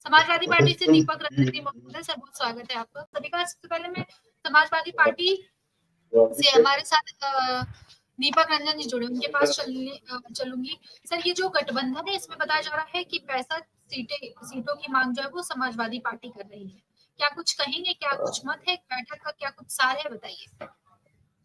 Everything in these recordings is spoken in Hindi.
समाजवादी पार्टी से दीपक रंजन जी महोदय, सर बहुत स्वागत है आपका सभी का। सबसे पहले मैं समाजवादी पार्टी से हमारे साथ दीपक रंजन जी जुड़े, उनके पास चलूंगी। सर, ये जो गठबंधन है इसमें बताया जा रहा है कि 65 सीटों की मांग जो है वो समाजवादी पार्टी कर रही है, क्या कुछ कहेंगे? क्या कुछ मत है बैठक का? क्या कुछ सार है, बताइए।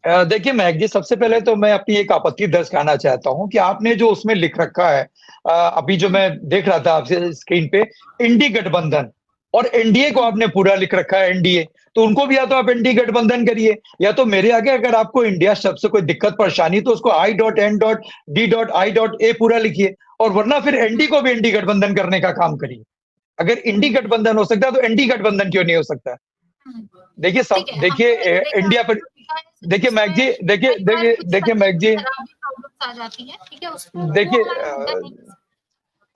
देखिए महक जी, सबसे पहले तो मैं अपनी एक आपत्ति दर्ज कराना चाहता हूं कि आपने जो उसमें लिख रखा है, अभी जो मैं देख रहा था आपसे स्क्रीन पे, इंडी गठबंधन और एनडीए को आपने पूरा लिख रखा है एनडीए। तो उनको भी या तो आप एनडी गठबंधन करिए, या तो मेरे आगे अगर आपको इंडिया शब्द से कोई दिक्कत परेशानी तो उसको I.N.D.I.A पूरा लिखिए, और वरना फिर एनडी को भी एनडी गठबंधन करने का काम करिए। अगर इंडी गठबंधन हो सकता है तो एनडी गठबंधन क्यों नहीं हो सकता? देखिए देखिए इंडिया पर, देखिए मैक जी, देखिए मैक जी, देखिए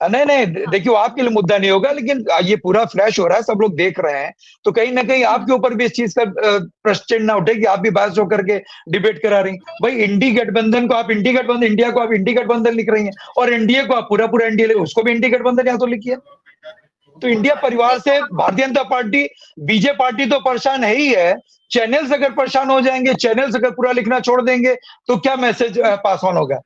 नहीं, देखिए वो आपके लिए मुद्दा नहीं होगा, लेकिन ये पूरा फ्लैश हो रहा है, सब लोग देख रहे हैं, तो कहीं ना कहीं आपके ऊपर भी इस चीज का प्रश्न चिन्ह ना उठे कि आप भी बात होकर के डिबेट करा रही। भाई इंडी गठबंधन को आप इंडी गठबंधन, इंडिया को आप इंडी गठबंधन लिख रही हैं, और एनडीए को आप पूरा एनडीए, उसको भी इंडी गठबंधन या तो लिखिए। तो इंडिया परिवार से Bharatiya Janata party, BJP party तो परेशान है ही है, चैनल्स अगर परेशान हो जाएंगे, चैनल्स अगर पूरा लिखना छोड़ देंगे तो क्या मैसेज पास ऑन होगा?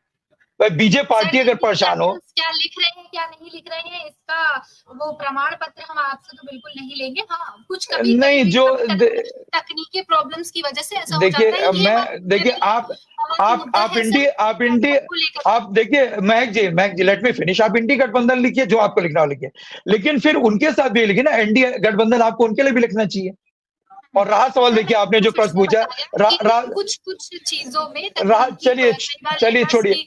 बीजेपी पार्टी अगर परेशान हो, क्या लिख रहे हैं क्या नहीं लिख रहे हैं इसका वो प्रमाण पत्र हम आपसे तो बिल्कुल नहीं लेंगे। हाँ, कुछ कभी नहीं, जो तकनीकी प्रॉब्लम्स की वजह से ऐसा हो जाता है। मैं देखिए आप देखिए महक जी लेट मी फिनिश। आप इंडी गठबंधन लिखिए, जो आपको लिखना हो लिखिए, लेकिन फिर उनके साथ भी लिखिए ना एनडी गठबंधन, आपको उनके लिए भी लिखना चाहिए। और रहा सवाल, देखिए आपने जो प्रश्न पूछा, कुछ चीजों में चलिए छोड़िए,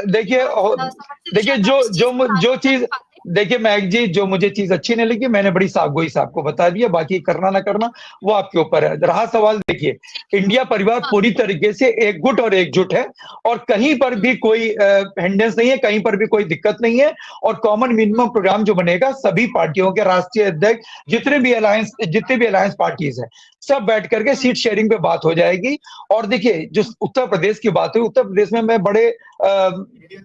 देखिए जो चीज, देखिए महक जी, जो मुझे चीज अच्छी नहीं लगी मैंने बड़ी साफगोई से आपको बता दिया, बाकी करना ना करना वो आपके ऊपर है। रहा सवाल, देखिए इंडिया परिवार पूरी तरीके से एकजुट और एकजुट है, और कहीं पर भी कोई हिंड्रेंस नहीं है, कहीं पर भी कोई दिक्कत नहीं है। और कॉमन मिनिमम प्रोग्राम जो बनेगा, सभी पार्टियों के राष्ट्रीय अध्यक्ष, जितने भी अलायंस पार्टीज है, सब बैठ करके सीट शेयरिंग पे बात हो जाएगी। और देखिए जो उत्तर प्रदेश की बात हुई, उत्तर प्रदेश में मैं बड़े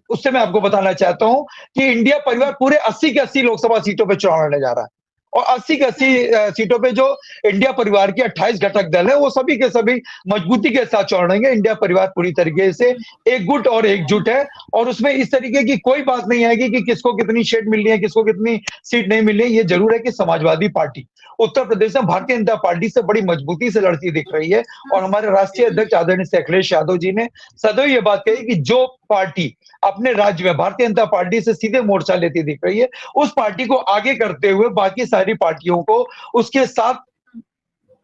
उससे मैं आपको बताना चाहता हूं कि इंडिया परिवार पूरे 80 के 80 लोकसभा सीटों पे चुनाव लड़ने जा रहा है, और 80 के 80 सीटों पे जो इंडिया परिवार के 28 घटक दल है वो सभी के सभी मजबूती के साथ चुनाव लड़ेंगे। इंडिया परिवार पूरी तरीके से एकजुट और एकजुट है, और उसमें इस तरीके की कोई बात नहीं आएगी कि किसको कितनी सीट मिल रही है, किसको कितनी सीट नहीं मिल रही है। ये जरूर है कि समाजवादी पार्टी उत्तर प्रदेश में भारतीय जनता पार्टी से बड़ी मजबूती से लड़ती दिख रही है, और हमारे राष्ट्रीय अध्यक्ष आदरणीय अखिलेश यादव जी ने सदैव ये बात कही कि जो पार्टी अपने राज्य में भारतीय जनता पार्टी से सीधे मोर्चा लेती दिख रही है, उस पार्टी को आगे करते हुए बाकी सारी पार्टियों को उसके साथ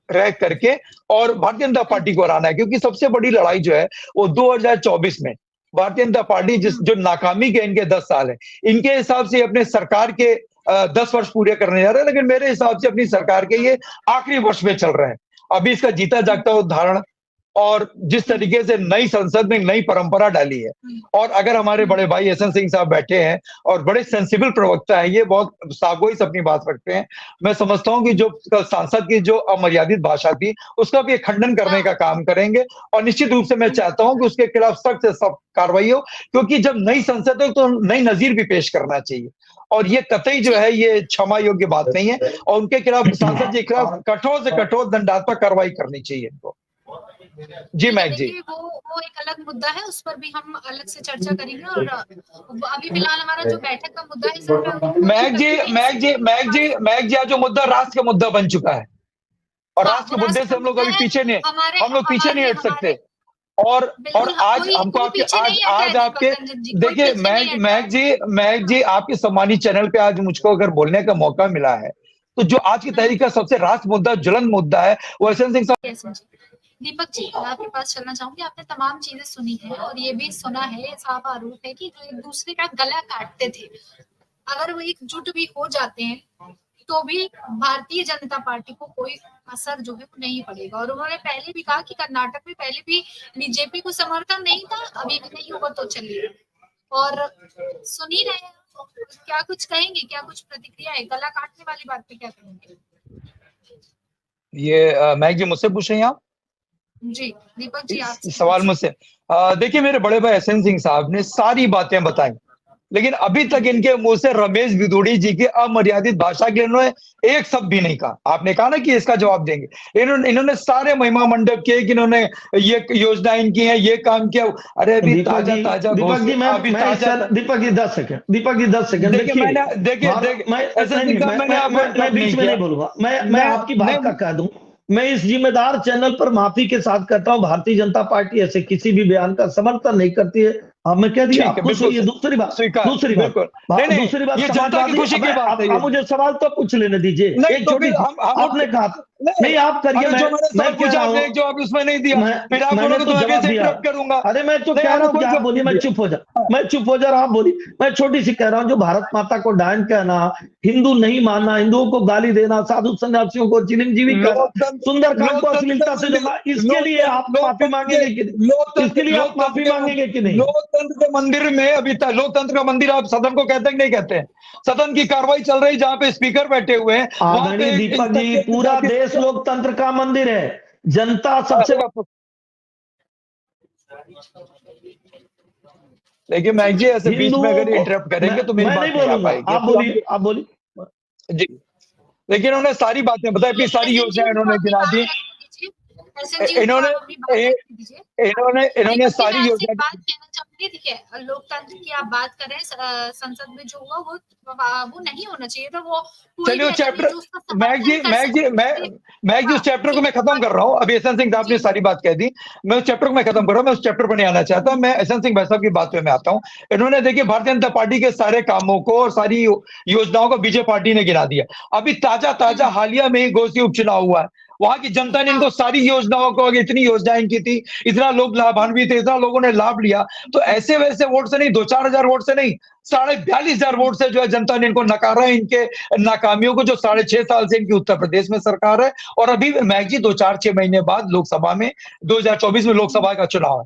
रह करके और भारतीय जनता पार्टी को हराना है। क्योंकि सबसे बड़ी लड़ाई जो है वो 2024 में भारतीय जनता पार्टी जो नाकामी के इनके 10 साल है, इनके हिसाब से अपने सरकार के 10 वर्ष पूरे करने जा रहे हैं, लेकिन मेरे हिसाब से अपनी सरकार के ये आखिरी वर्ष में चल रहे हैं। अभी इसका जीता जागता उदाहरण, और जिस तरीके से नई संसद में नई परंपरा डाली है, और अगर हमारे बड़े भाई एसएन सिंह साहब बैठे हैं और बड़े सेंसिबल प्रवक्ता है, ये बहुत सागोई से अपनी बात रखते हैं, मैं समझता हूं कि जो सांसद की जो अमर्यादित भाषा थी उसका भी खंडन करने का काम करेंगे, और निश्चित रूप से मैं चाहता हूं कि उसके खिलाफ सख्त से सख्त कार्रवाई हो, क्योंकि जब नई संसद हो तो नई नजीर भी पेश करना चाहिए, और ये कतई जो है ये क्षमा योग्य बात नहीं है, और उनके खिलाफ, सांसद जी के खिलाफ कठोर से कठोर दंडात्मक कार्रवाई करनी चाहिए इनको। जी मैक जी, वो एक अलग मुद्दा है, उस पर भी हम अलग से चर्चा करेंगे। और अभी फिलहाल हमारा जो बैठक का मुद्दा है, मैक जी आज जो मुद्दा राष्ट्र का मुद्दा बन चुका है, और राष्ट्र के मुद्दे से हम लोग अभी पीछे नहीं हट सकते। और आज हमको आज आपके, देखिए मैक जी आपके सम्मानित चैनल पे आज मुझको अगर बोलने का मौका मिला है, तो जो आज की तारीख का सबसे राष्ट्र मुद्दा, ज्वलंत मुद्दा है, वो एसएन सिंह साहब। दीपक जी, मैं आपके पास चलना चाहूंगी। आपने तमाम चीजें सुनी है, और ये भी सुना है, साफ आरोप है कि जो एक दूसरे का गला काटते थे, अगर वो एकजुट भी हो जाते हैं तो भी भारतीय जनता पार्टी को कोई असर जो है वो नहीं पड़ेगा। और उन्होंने पहले भी कहा कि कर्नाटक में पहले भी बीजेपी को समर्थन नहीं था, अभी भी नहीं होगा तो चलिए। और सुन ही रहे हैं, क्या कुछ कहेंगे, क्या कुछ प्रतिक्रिया है? गला काटने वाली बात पे क्या कहेंगे? ये मैक जी मुझसे पूछ रही हैं आप? जी दीपक जी, आप सवाल मुझसे। देखिए मेरे बड़े भाई एसएन सिंह साहब ने सारी बातें बताई, लेकिन अभी तक इनके मुंह से रमेश भिदुड़ी जी की अमर्यादित भाषा के लिए इन्होंने एक शब्द भी नहीं कहा। आपने कहा ना कि इसका जवाब देंगे, इन्होंने सारे महिमा मंडप किए कि इन्होंने ये योजनाएं की हैं, ये काम किया। अरे अभी ताजा ताजा दीपक जी, दीपक जी 10 सेकंड, दीपक जी 10 सेकंड। देखिए मैं बीच में नहीं बोलूंगा, मैं आपकी बात का कह दूं। मैं इस जिम्मेदार चैनल पर माफी के साथ कहता हूं, भारतीय जनता पार्टी ऐसे किसी भी बयान का समर्थन नहीं करती है। अब मैं कह दिया आपको। दूसरी बात ये जनता की खुशी की बात है। मुझे सवाल तो पूछ लेने दीजिए। एक छोटी आपने कहा नहीं, आप करिए। मैं कह रहा हूं जो आप उसमें नहीं दिया, फिर आप बोलोगे तो आगे से इंटरप्ट करूंगा। अरे मैं तो कह रहा हूं कि आप बोलिए, मैं चुप हो जा रहा, आप बोलिए। मैं छोटी सी कह रहा हूं, जो भारत माता को डायन कहना, हिंदू नहीं मानना, हिंदुओं को गाली देना, साधु सन्यासियों को चिरंजीवी कहना, सुंदरकांड को अश्लीलता से जोड़ना, इसके लिए आप माफी मांगेंगे कि नहीं? इसके लिए आप माफी मांगेंगे कि नहीं? लोकतंत्र के मंदिर में अभी तक, लोकतंत्र का मंदिर आप सदन को कहते हैं कि नहीं कहते हैं? सदन की कार्रवाई चल रही, जहां पे स्पीकर बैठे हुए हैं, वहां पे दीपक जी, पूरा देश लोकतंत्र का मंदिर है। जनता सबसे देखिए मैक जी, ऐसे बीच में अगर इंटरप्ट करेंगे तो मेरी बात नहीं बोलूंगा। आप बोलिए जी। लेकिन उन्होंने सारी बातें बताई, अपनी सारी योजनाएं इन्होंने गिना दी। इन्होंने सारी योजना बात कहना चाहूंगी। देखिए, लोकतंत्र की आप बात करें, संसद में जो हुआ वो नहीं होना चाहिए था। वो चलिए चैप्टर मैक जी उस चैप्टर को मैं खत्म कर रहा हूँ। अभी एहसान सिंह साहब ने सारी बात कह दी, मैं उस चैप्टर को मैं खत्म कर रहा हूँ। मैं उस चैप्टर पर नहीं आना चाहता। मैं एहसान सिंह भाई साहब की बात पे मैं आता हूँ। इन्होंने देखिए भारतीय जनता पार्टी के सारे कामों को और सारी योजनाओं को बीजेपी पार्टी ने गिना दिया। अभी ताजा हालिया में ही घोसी उपचुनाव हुआ है, वहां की जनता ने इनको सारी योजनाओं को, इतनी योजनाएं की थी, इतना लोग लाभान्वित थे, इतना लोगों ने लाभ लिया, तो ऐसे वैसे वोट से नहीं, 2-4 हजार वोट से नहीं, 42,500 वोट से जो है जनता ने इनको नकारा है, इनके नाकामियों को। जो 6.5 साल से इनकी उत्तर प्रदेश में सरकार है, और अभी मैक जी 2-4-6 महीने बाद लोकसभा में 2024 में लोकसभा का चुनाव है,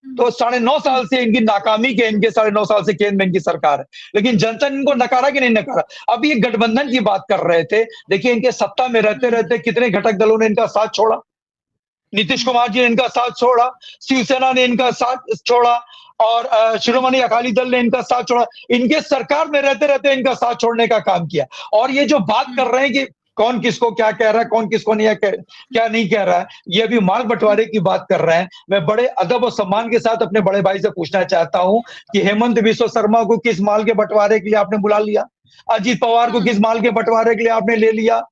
तो 9.5 साल से इनकी नाकामी के, इनके 9.5 साल से केंद्र में इनकी सरकार है, लेकिन जनता ने इनको नकारा कि नहीं नकारा? अभी ये गठबंधन की बात कर रहे थे। देखिए इनके सत्ता में रहते रहते कितने घटक दलों ने इनका साथ छोड़ा। नीतीश कुमार जी ने इनका साथ छोड़ा, शिवसेना ने इनका साथ छोड़ा, और शिरोमणि अकाली दल ने इनका साथ छोड़ा। इनके सरकार में रहते रहते इनका साथ छोड़ने का काम किया। और ये जो बात कर रहे हैं कि कौन किसको क्या कह रहा है, कौन किसको क्या नहीं कह रहा है, ये अभी माल बंटवारे की बात कर रहे हैं। मैं बड़े अदब और सम्मान के साथ अपने बड़े भाई से पूछना चाहता हूं कि हेमंत बिस्व शर्मा को किस माल के बंटवारे के लिए आपने बुला लिया? अजीत पवार को किस माल के बंटवारे के लिए आपने ले लिया?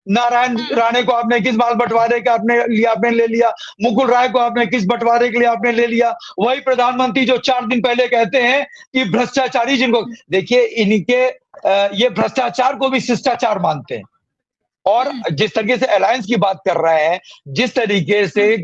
नारायण राणे को आपने किस माल बंटवारे के आपने ले लिया? मुकुल राय को आपने किस बंटवारे के लिए आपने ले लिया? वही प्रधानमंत्री जो 4 दिन पहले कहते हैं कि भ्रष्टाचारी, जिनको देखिए इनके ये भ्रष्टाचार को भी शिष्टाचार मानते हैं। और जिस तरीके से अलायंस की बात कर रहे हैं, जिस तरीके से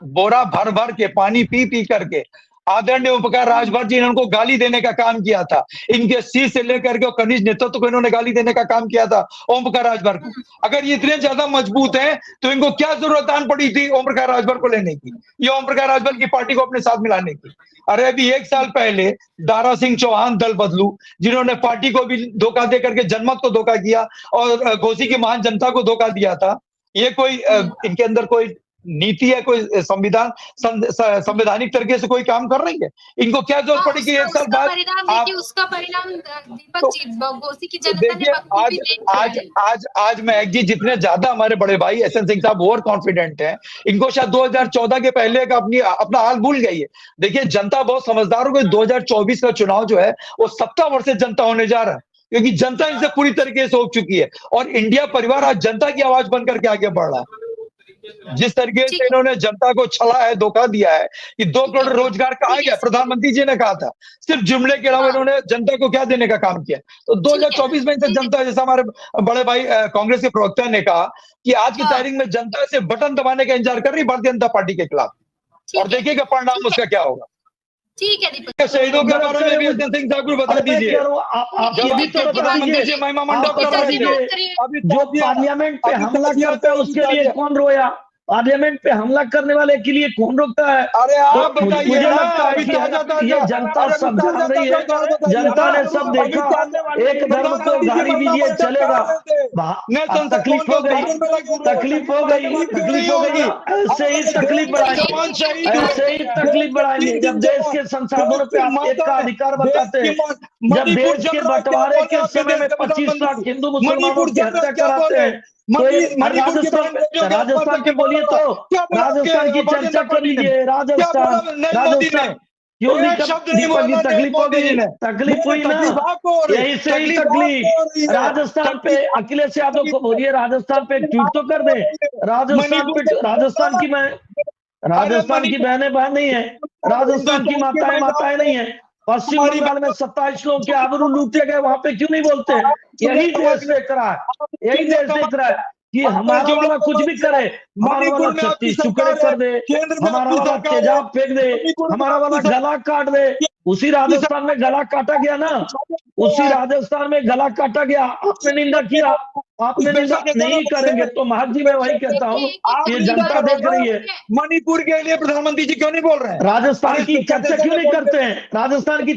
बोरा भर भर के पानी पी पी करके आदरणीय ओम प्रकाश राजभर जी ने उनको गाली देने का काम किया था। इनके शीर्ष से लेकर के कनिष्ठ नेतृत्व को इन्होंने गाली देने का काम किया था ओम प्रकाश राजभर को। अगर ये इतने ज्यादा मजबूत हैं तो इनको क्या जरूरत आन पड़ी थी ओम प्रकाश राजभर को लेने की, या ओम प्रकाश राजभर की पार्टी को अपने साथ मिलाने की? अरे अभी 1 साल पहले दारा सिंह चौहान दल बदलू, जिन्होंने पार्टी को भी धोखा दे करके जनमत को धोखा किया और घोसी की महान जनता को धोखा दिया था। ये कोई इनके अंदर कोई नीति है, कोई संवैधानिक तरीके से कोई काम कर रही है? इनको क्या जरूरत पड़ी कि 1 साल बाद उसका परिणाम दीपक जी घोसी की जनता ने आज महक जी, जितने ज्यादा हमारे बड़े भाई एहसान सिंह साहब ओवर कॉन्फिडेंट हैं, इनको शायद 2014 के पहले का अपना हाल भूल गई है। देखिए जनता बहुत समझदार हो गई। 2024 का चुनाव जो है वो 70 वर्ष से जनता होने जा रहा है, क्योंकि जनता इनसे पूरी तरीके से उब चुकी है और इंडिया परिवार आज जनता की आवाज बनकर के आगे बढ़ रहा है। जिस तरीके से इन्होंने जनता को छला है, धोखा दिया है कि 2 करोड़ रोजगार का आ गया, प्रधानमंत्री जी ने कहा था, सिर्फ जुमले के अलावा इन्होंने जनता को क्या देने का काम किया? तो 2024 में इनसे जनता, जैसा हमारे बड़े भाई कांग्रेस के प्रवक्ता ने कहा कि आज की तारीख में जनता से बटन दबाने का इंतजार कर रही भारतीय जनता पार्टी के खिलाफ, और देखिएगा परिणाम उसका क्या होगा। ठीक है दीपक, शहीदों के बारे में भी एहसान सिंह साहब को बता दीजिए। प्रधानमंत्री जी महिमा मंडप कर रहे थे, अभी जो पार्लियामेंट पे हमला करते हैं उसके लिए कौन रोया? पार्लियामेंट पे हमला करने वाले के लिए कौन रोकता है? अरे आप बताइए, मुझे लगता है कि ये जनता सब जान रही है, जनता ने सब देखा। एक धर्म को गाली दीजिए चलेगा, तकलीफ हो गई, ऐसे ही तकलीफ बढ़ाएंगे जब देश के संसाधनों पे आप एक का अधिकार बताते हैं। जब देश के बंटवारे के समय में 25 लाख हिंदू मुसलमानों की हत्या कराते हैं तो राजस्थान के बोलिए तो राजस्थान की चर्चा कर लीजिए। राजस्थान क्यों नहीं दीपक जी तकलीफ हो गई? तकलीफ हुई ना, यही से ही तकलीफ। राजस्थान पे अखिलेश यादव को बोलिए राजस्थान पे ट्वीट तो कर दे। राजस्थान की बहनें बहन नहीं है, राजस्थान की माताएं नहीं है। पश्चिम बंगाल में 27 लोगों के आबरू लूटे गए, वहां पे क्यों नहीं बोलते? यही देश देख रहा है कि हमारा वाला कुछ भी करे, हमारा वाला 36 टुकड़े कर दे, हमारा वाला तेजाब फेंक दे, हमारा वाला गला काट दे। उसी राजस्थान में गला काटा गया ना, उसी राजस्थान में गला काटा गया। आपने निंदा किया, आपने निंदा नहीं करेंगे तो महज जी मैं वही कहता हूँ, ये जनता देख रही है। मणिपुर के लिए प्रधानमंत्री जी क्यों नहीं बोल रहे हैं? राजस्थान की चर्चा क्यों नहीं करते हैं? राजस्थान की